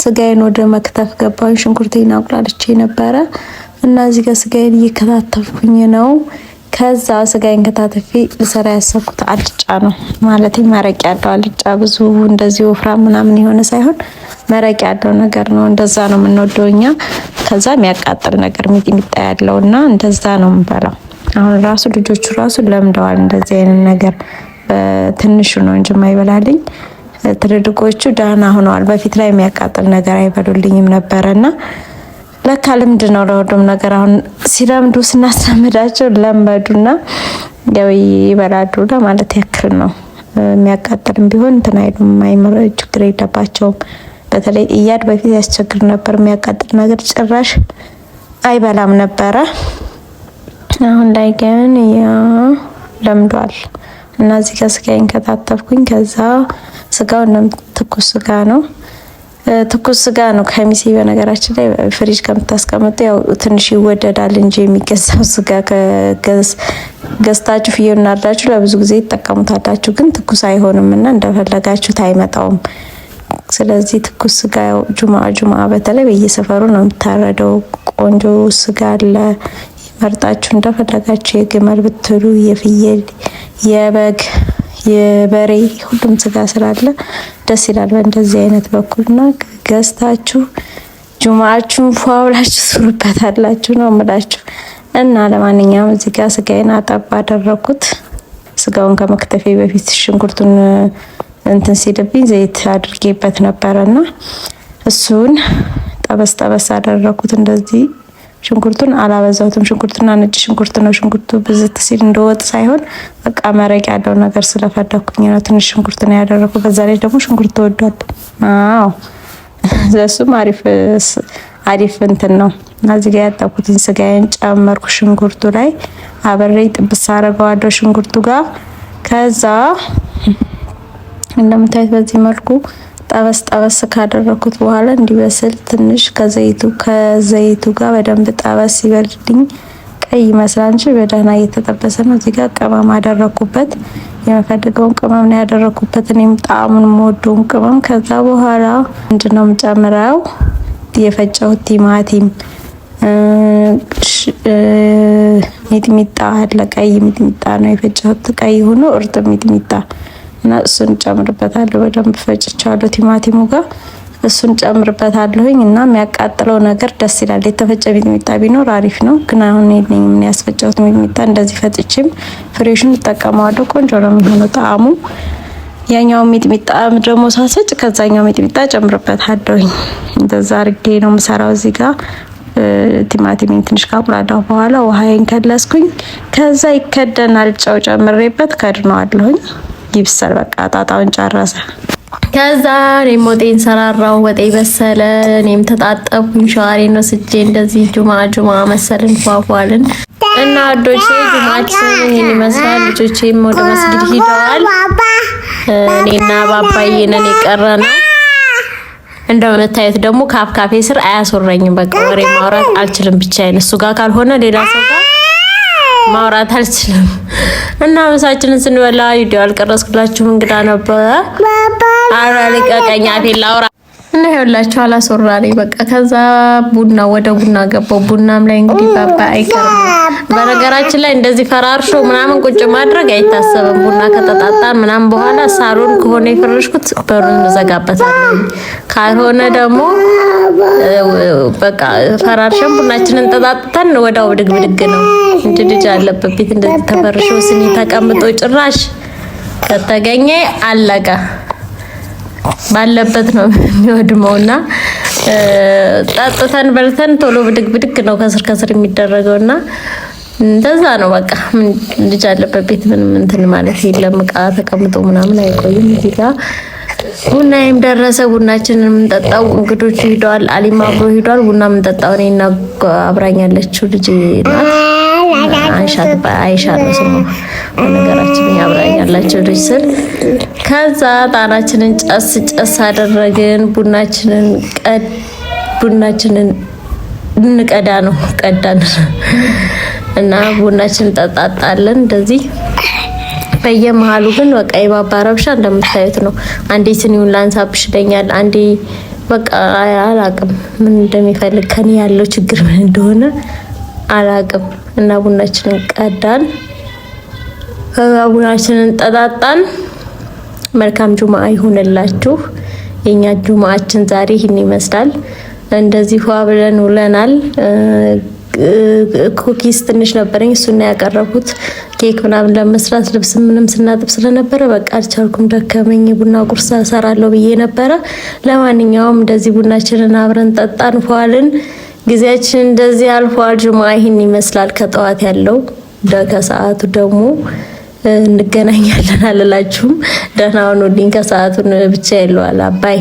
ስጋዬን ወደ መክተፍ ገባሁ። ሽንኩርቴን አቁላልቼ ነበረ እና እዚህ ጋር ስጋዬን እየከታተፍኩኝ ነው። ከዛ ስጋዬን ከታተፊ ልሰራ ያሰብኩት አልጫ ነው ማለት መረቅ ያለው አልጫ፣ ብዙ እንደዚህ ወፍራም ምናምን የሆነ ሳይሆን መረቅ ያለው ነገር ነው። እንደዛ ነው የምንወደው እኛ። ከዛ የሚያቃጥል ነገር ሚጥሚጣ ያለውና እንደዛ ነው የምንበላው። አሁን ራሱ ልጆቹ ራሱ ለምደዋል እንደዚህ አይነት ነገር። ትንሹ ነው እንጂ የማይበላልኝ፣ ትልልቆቹ ደህና ሆነዋል። በፊት ላይ የሚያቃጥል ነገር አይበሉልኝም ነበርና ለካ ልምድ ነው ለሁሉም ነገር። አሁን ሲለምዱ ስናስለምዳቸው ለመዱና ያው ይበላሉ ለማለት ያክል ነው። የሚያቃጥልም ቢሆን እንትን አይሉም፣ አይምሮ ችግር የለባቸውም። በተለይ እያድ በፊት ያስቸግር ነበር። የሚያቃጥል ነገር ጭራሽ አይበላም ነበረ። አሁን ላይ ግን ለምዷል። እና እዚህ ጋር ስጋዬን ከታተፍኩኝ። ከዛ ስጋው ትኩስ ስጋ ነው፣ ትኩስ ስጋ ነው። ከሚሴ በነገራችን ላይ ፍሪጅ ከምታስቀምጡ ያው ትንሽ ይወደዳል እንጂ የሚገዛው ስጋ ገዝታችሁ ፍየሉን አርዳችሁ ለብዙ ጊዜ ትጠቀሙታላችሁ፣ ግን ትኩስ አይሆንም እና እንደፈለጋችሁት አይመጣውም። ስለዚህ ትኩስ ስጋ ያው ጁማ በተለይ በየሰፈሩ ነው የሚታረደው። ቆንጆ ስጋ አለ፣ መርጣችሁ እንደፈለጋችሁ የግመል ብትሉ የፍየል፣ የበግ፣ የበሬ ሁሉም ስጋ ስላለ ደስ ይላል። በእንደዚህ አይነት በኩልና ገዝታችሁ ጁማአችሁን ፏብላችሁ ትሩበታላችሁ ነው የምላችሁ። እና ለማንኛውም እዚህ ጋር ስጋዬን አጠብ አደረኩት። ስጋውን ከመክተፌ በፊት ሽንኩርቱን እንትን ሲልብኝ ዘይት አድርጌበት ነበረና እሱን ጠበስ አደረኩት እንደዚህ። ሽንኩርቱን አላበዛሁትም። ሽንኩርቱና ነጭ ሽንኩርት ነው። ሽንኩርቱ ብዝት ሲል እንደወጥ ሳይሆን በቃ መረቅ ያለው ነገር ስለፈለኩኝ ነው ትንሽ ሽንኩርት ነው ያደረኩት። በዛ ላይ ደግሞ ሽንኩርት ተወዷል። አዎ ዘሱም አሪፍ እንትን ነው። እዚህ ጋር ያጠብኩትን ስጋዬን ጨመርኩ ሽንኩርቱ ላይ አብሬ ጥብስ አደርገዋለሁ ሽንኩርቱ ጋር። ከዛ እንደምታዩት በዚህ መልኩ ጠበስ ካደረኩት በኋላ እንዲበስል ትንሽ ከዘይቱ ጋር በደንብ ጠበስ ይበልልኝ። ቀይ ይመስላል እንጂ በደህና እየተጠበሰ ነው። እዚህ ጋር ቅመም አደረኩበት፣ የምፈልገውን ቅመም ነው ያደረኩበት፣ እኔም ጣዕሙን የምወደውን ቅመም። ከዛ በኋላ ምንድነው የምጨምረው? የፈጨሁት ቲማቲም፣ ሚጥሚጣ አለ፣ ቀይ ሚጥሚጣ ነው የፈጨሁት፣ ቀይ ሆኖ እርጥብ ሚጥሚጣ እና እሱን ጨምርበታለሁ። በደንብ ፈጭቻለሁ ቲማቲሙ ጋር እሱን ጨምርበታለሁኝ። እና የሚያቃጥለው ነገር ደስ ይላል። የተፈጨ ሚጥሚጣ ቢኖር አሪፍ ነው፣ ግን አሁን የለኝም። ምን ያስፈጨሁት ሚጥሚጣ እንደዚህ ፈጭቼም ፍሬሽን እጠቀማለሁ። ቆንጆ ነው የሚሆነው ጣዕሙ። ያኛው ሚጥሚጣ ደግሞ ሳሰጭ ከዛኛው ሚጥሚጣ ጨምርበታለሁኝ። እንደዛ አድርጌ ነው የምሰራው። እዚህ ጋር ቲማቲሜን ትንሽ ካቁላላሁ በኋላ ውሃዬን ከለስኩኝ። ከዛ ይከደናል። ጨው ጨምሬበት ከድነዋለሁኝ። ይብሰል በቃ ጣጣውን ጨረሰ። ከዛ እኔም ወጤን ሰራራው። ወጤ በሰለ። እኔም ተጣጠብኩኝ። ሻወሬን ወስጄ እንደዚህ ጁማ መሰልን ፏፏልን እና አዶቼ ጁማችን ይሄን ይመስላል። ልጆቼም ወደ መስጊድ ሄደዋል። እኔና ባባዬ ነን የቀረነው። እንደምታዩት ደግሞ ካፌ ስር አያስወራኝም። በቃ ወሬ ማውራት አልችልም ብቻዬን። እሱ ጋር ካልሆነ ሌላ ሰው ጋር ማውራት አልችልም። እና ምሳችንን ስንበላ ቪዲዮ አልቀረስኩላችሁም፣ እንግዳ ነበረ። አራ ለቀቀኛ ፌላውራ እና ይኸውላችሁ አላስወራኝ በቃ። ከዛ ወደ ቡና ገባው። ቡናም ላይ እንግዲህ ባባ አይቀርም። በነገራችን ላይ እንደዚህ ፈራርሾ ምናምን ቁጭ ማድረግ አይታሰብም። ቡና ከተጣጣን ምናምን በኋላ ሳሎን ከሆነ የፈረሽኩት በሩን ዘጋበታለሁ። ካልሆነ ደግሞ በቃ ፈራርሸን ቡናችንን ተጣጣን ወዳው ብድግ ነው እንጂ ልጅ አለበት ቤት እንደዚህ ተፈርሾ ስኒ ተቀምጦ ጭራሽ ከተገኘ አለቀ። ባለበት ነው የሚወድመውና ጣጣተን በልተን ቶሎ ብድግ ነው ከስር የሚደረገውና እንደዛ ነው በቃ። ልጅ አለበት ቤት ምንም እንትን ማለት የለም። ዕቃ ተቀምጦ ምናምን አይቆይም። እዚህ ጋር ቡናዬም ደረሰ። ቡናችንን የምንጠጣው እንግዶች ሄደዋል። አሊማ አብሮ ሄዷል። ቡና የምንጠጣው እኔና አብራኛለችው ልጅ ናት። አይሻ ነው ስሙ። ነገራችን ያብራኛላችሁ ልጅ ስል ከዛ ጣናችንን ጨስ አደረግን። ቡናችንን እንቀዳ ነው ቀዳን እና ቡናችንን ጠጣጣለን እንደዚህ በየመሃሉ። ግን በቃ የባባ ረብሻ እንደምታዩት ነው። አንዴ ስኒውን ላንሳብሽ ይለኛል፣ አንዴ በቃ አላቅም ምን እንደሚፈልግ ከኔ ያለው ችግር ምን እንደሆነ አላቅም። እና ቡናችንን ቀዳን፣ ቡናችንን ጠጣጣን። መልካም ጁማአ ይሁንላችሁ። የኛ ጁማአችን ዛሬ ይህን ይመስላል። እንደዚህ ፏ ብለን ውለናል። ኩኪስ ትንሽ ነበረኝ እሱን ያቀረቡት። ኬክ ምናምን ለመስራት ልብስ ምንም ስናጥብ ስለነበረ በቃ አልቻልኩም፣ ደከመኝ። ቡና ቁርስ እሰራለሁ ብዬ ነበረ። ለማንኛውም እንደዚህ ቡናችንን አብረን ጠጣን፣ ፏልን። ጊዜያችን እንደዚህ አልፏል። ጁማአ ይህን ይመስላል ከጠዋት ያለው። ከሰዓቱ ደግሞ እንገናኛለን አልላችሁም። ደህና ሁኑልኝ። ከሰዓቱን ብቻ ይለዋል አባይ